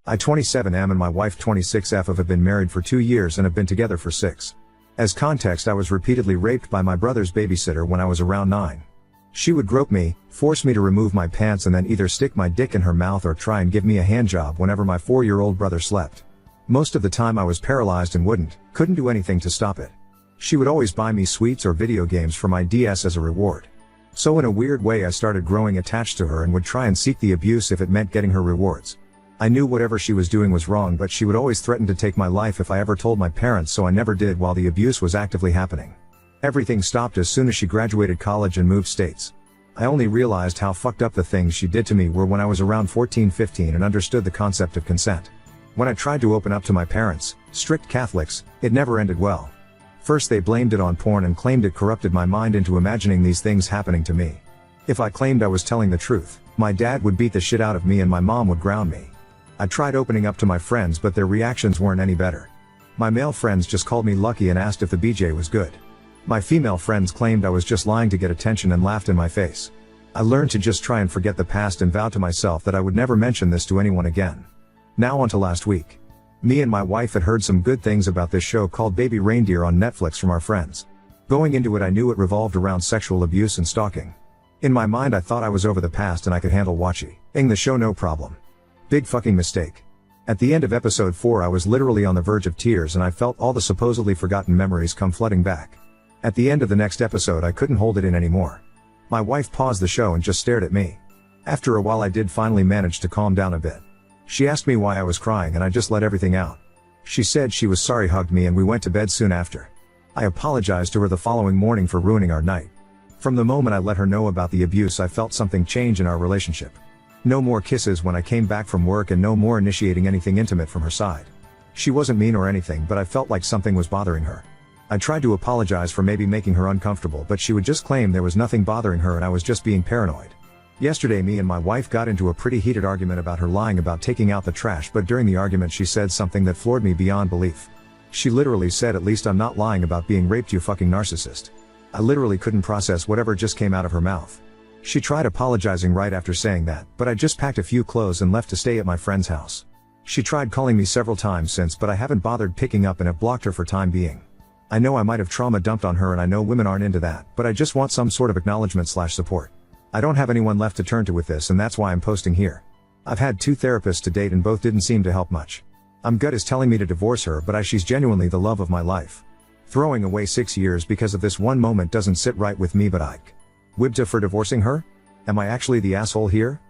I 27 am and my wife 26f have been married for 2 years and have been together for 6. As context, I was repeatedly raped by my brother's babysitter when I was around 9. She would grope me, force me to remove my pants and then either stick my dick in her mouth or try and give me a handjob whenever my 4-year-old brother slept. Most of the time I was paralyzed and couldn't do anything to stop it. She would always buy me sweets or video games for my DS as a reward. So in a weird way I started growing attached to her and would try and seek the abuse if it meant getting her rewards. I knew whatever she was doing was wrong, but she would always threaten to take my life if I ever told my parents, so I never did while the abuse was actively happening. Everything stopped as soon as she graduated college and moved states. I only realized how fucked up the things she did to me were when I was around 14-15 and understood the concept of consent. When I tried to open up to my parents, strict Catholics, it never ended well. First they blamed it on porn and claimed it corrupted my mind into imagining these things happening to me. If I claimed I was telling the truth, my dad would beat the shit out of me and my mom would ground me. I tried opening up to my friends, but their reactions weren't any better. My male friends just called me lucky and asked if the BJ was good. My female friends claimed I was just lying to get attention and laughed in my face. I learned to just try and forget the past and vowed to myself that I would never mention this to anyone again. Now on to last week. Me and my wife had heard some good things about this show called Baby Reindeer on Netflix from our friends. Going into it I knew it revolved around sexual abuse and stalking. In my mind I thought I was over the past and I could handle watching the show no problem. Big fucking mistake. At the end of episode 4 I was literally on the verge of tears and I felt all the supposedly forgotten memories come flooding back. At the end of the next episode I couldn't hold it in anymore. My wife paused the show and just stared at me. After a while I did finally manage to calm down a bit. She asked me why I was crying and I just let everything out. She said she was sorry, hugged me, and we went to bed soon after. I apologized to her the following morning for ruining our night. From the moment I let her know about the abuse I felt something change in our relationship. No more kisses when I came back from work and no more initiating anything intimate from her side. She wasn't mean or anything, but I felt like something was bothering her. I tried to apologize for maybe making her uncomfortable, but she would just claim there was nothing bothering her and I was just being paranoid. Yesterday me and my wife got into a pretty heated argument about her lying about taking out the trash, but during the argument she said something that floored me beyond belief. She literally said, "At least I'm not lying about being raped, you fucking narcissist." I literally couldn't process whatever just came out of her mouth. She tried apologizing right after saying that, but I just packed a few clothes and left to stay at my friend's house. She tried calling me several times since, but I haven't bothered picking up and have blocked her for time being. I know I might have trauma dumped on her and I know women aren't into that, but I just want some sort of acknowledgement/support. I don't have anyone left to turn to with this, and that's why I'm posting here. I've had 2 therapists to date and both didn't seem to help much. Gut is telling me to divorce her, but she's genuinely the love of my life. Throwing away 6 years because of this one moment doesn't sit right with me, but Wibta for divorcing her? Am I actually the asshole here?